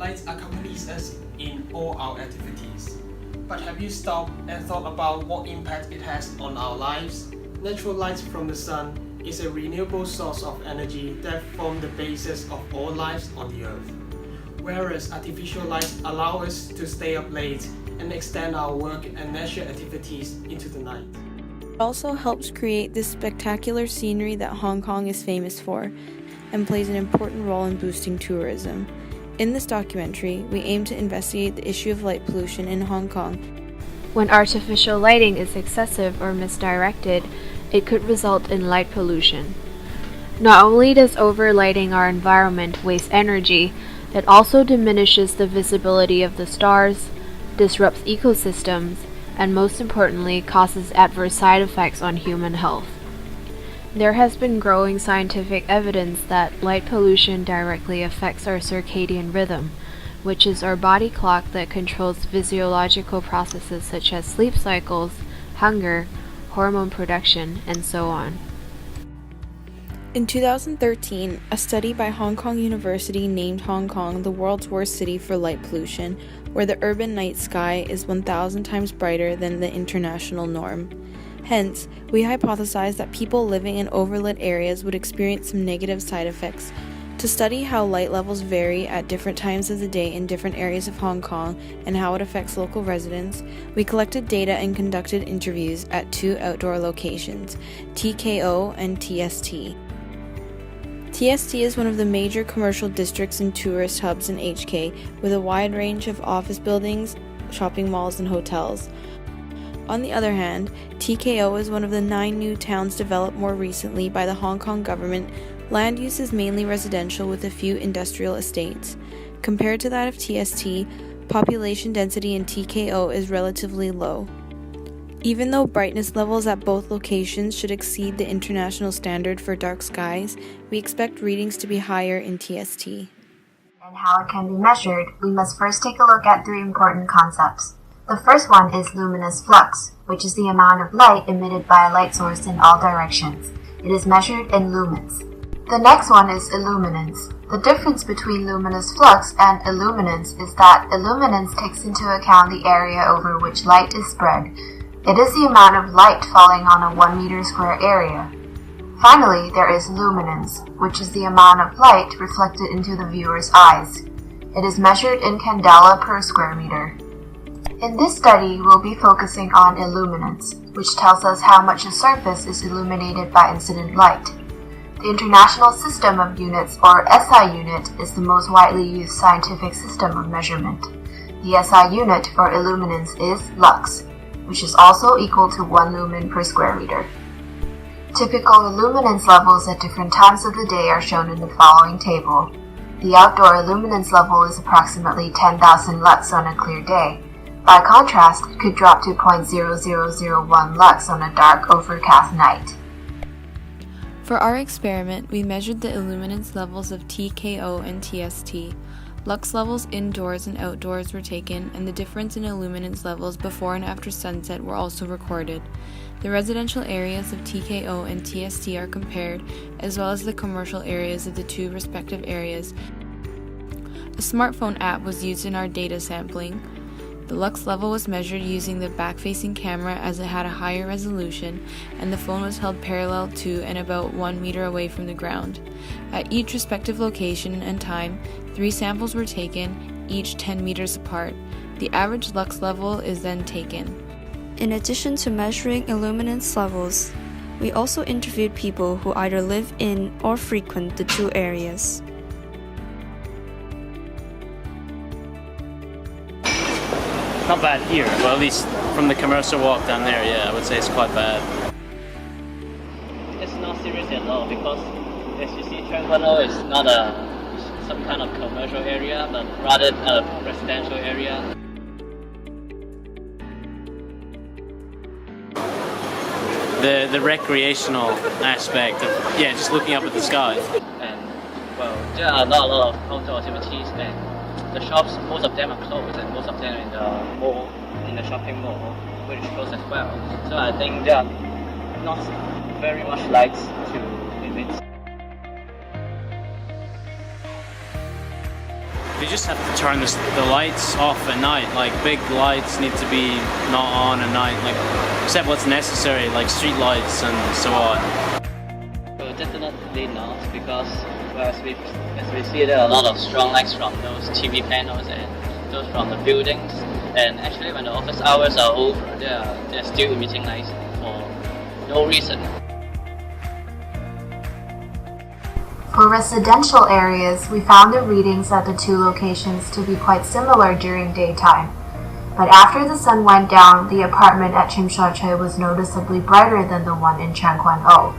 Light accompanies us in all our activities. But have you stopped and thought about what impact it has on our lives? Natural light from the sun is a renewable source of energy that forms the basis of all lives on the earth. Whereas artificial light allows us to stay up late and extend our work and leisure activities into the night. It also helps create this spectacular scenery that Hong Kong is famous for and plays an important role in boosting tourism. In this documentary, we aim to investigate the issue of light pollution in Hong Kong. When artificial lighting is excessive or misdirected, it could result in light pollution. Not only does overlighting our environment waste energy, it also diminishes the visibility of the stars, disrupts ecosystems, and most importantly, causes adverse side effects on human health. There has been growing scientific evidence that light pollution directly affects our circadian rhythm, which is our body clock that controls physiological processes such as sleep cycles, hunger, hormone production, and so on. In 2013, a study by Hong Kong University named Hong Kong the world's worst city for light pollution, where the urban night sky is 1,000 times brighter than the international norm. Hence, we hypothesized that people living in overlit areas would experience some negative side effects. To study how light levels vary at different times of the day in different areas of Hong Kong and how it affects local residents, we collected data and conducted interviews at 2 outdoor locations, TKO and TST. TST is one of the major commercial districts and tourist hubs in HK, with a wide range of office buildings, shopping malls, and hotels. On the other hand, TKO is one of the 9 new towns developed more recently by the Hong Kong government. Land use is mainly residential with a few industrial estates. Compared to that of TST, population density in TKO is relatively low. Even though brightness levels at both locations should exceed the international standard for dark skies, we expect readings to be higher in TST. And how it can be measured, we must first take a look at 3 important concepts. The first one is luminous flux, which is the amount of light emitted by a light source in all directions. It is measured in lumens. The next one is illuminance. The difference between luminous flux and illuminance is that illuminance takes into account the area over which light is spread. It is the amount of light falling on a 1 meter square area. Finally, there is luminance, which is the amount of light reflected into the viewer's eyes. It is measured in candela per square meter. In this study, we'll be focusing on illuminance, which tells us how much a surface is illuminated by incident light. The International System of Units, or SI unit, is the most widely used scientific system of measurement. The SI unit for illuminance is lux, which is also equal to 1 lumen per square meter. Typical illuminance levels at different times of the day are shown in the following table. The outdoor illuminance level is approximately 10,000 lux on a clear day. By contrast, it could drop to 0.0001 lux on a dark, overcast night. For our experiment, we measured the illuminance levels of TKO and TST. Lux levels indoors and outdoors were taken, and the difference in illuminance levels before and after sunset were also recorded. The residential areas of TKO and TST are compared, as well as the commercial areas of the 2 respective areas. A smartphone app was used in our data sampling. The lux level was measured using the back-facing camera as it had a higher resolution, and the phone was held parallel to and about 1 meter away from the ground. At each respective location and time, 3 samples were taken, each 10 meters apart. The average lux level is then taken. In addition to measuring illuminance levels, we also interviewed people who either live in or frequent the 2 areas. Not bad here, well, at least from the commercial walk down there, yeah, I would say it's quite bad. It's not serious at all because, as you see, Cheng is not some kind of commercial area, but rather a residential area. The recreational aspect of, just looking up at the sky. And, well, there are not a lot of outdoor activities, and the shops, most of them are closed, and most of them in the mall, in the shopping mall, which is closed as well. So I think there are not very much lights to emit. They just have to turn the lights off at night. Like big lights need to be not on at night, like except what's necessary, like street lights and so on. Well, definitely not, because as we see, there are a lot of strong lights from those TV panels and those from the buildings. And actually, when the office hours are over, they're still emitting lights for no reason. For residential areas, we found the readings at the two locations to be quite similar during daytime. But after the sun went down, the apartment at Chim Sha Tsui was noticeably brighter than the one in Cheng O.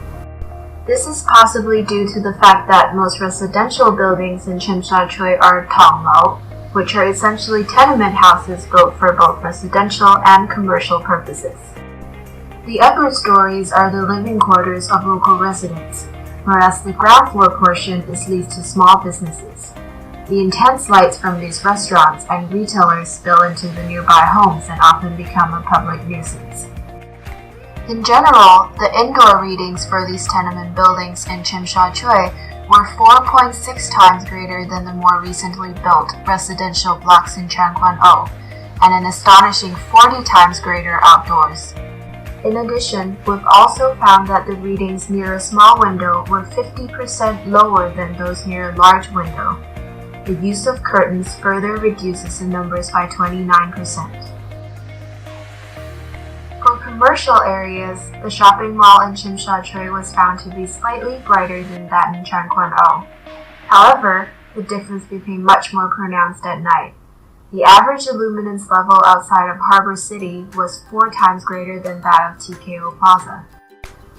This is possibly due to the fact that most residential buildings in Chim Sha Tsui are Tanglou, which are essentially tenement houses built for both residential and commercial purposes. The upper stories are the living quarters of local residents, whereas the ground floor portion is leased to small businesses. The intense lights from these restaurants and retailers spill into the nearby homes and often become a public nuisance. In general, the indoor readings for these tenement buildings in Chim Sha Tsui were 4.6 times greater than the more recently built residential blocks in Cheng O, and an astonishing 40 times greater outdoors. In addition, we've also found that the readings near a small window were 50% lower than those near a large window. The use of curtains further reduces the numbers by 29%. For commercial areas, the shopping mall in Chim Sha Tsui was found to be slightly brighter than that in Cheng O. However, the difference became much more pronounced at night. The average illuminance level outside of Harbor City was 4 times greater than that of TKO Plaza.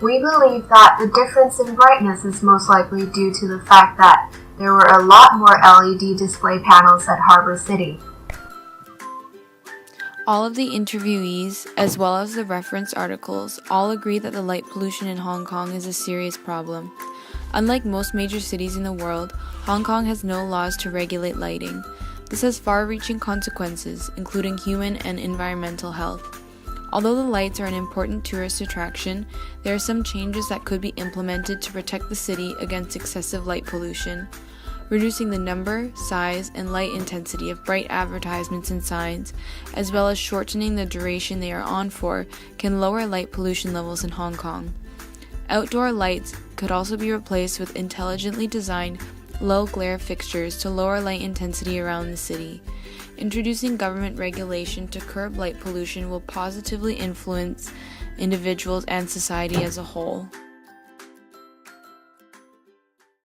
We believe that the difference in brightness is most likely due to the fact that there were a lot more LED display panels at Harbor City. All of the interviewees, as well as the reference articles, all agree that the light pollution in Hong Kong is a serious problem. Unlike most major cities in the world, Hong Kong has no laws to regulate lighting. This has far-reaching consequences, including human and environmental health. Although the lights are an important tourist attraction, there are some changes that could be implemented to protect the city against excessive light pollution. Reducing the number, size, and light intensity of bright advertisements and signs, as well as shortening the duration they are on for, can lower light pollution levels in Hong Kong. Outdoor lights could also be replaced with intelligently designed low-glare fixtures to lower light intensity around the city. Introducing government regulation to curb light pollution will positively influence individuals and society as a whole.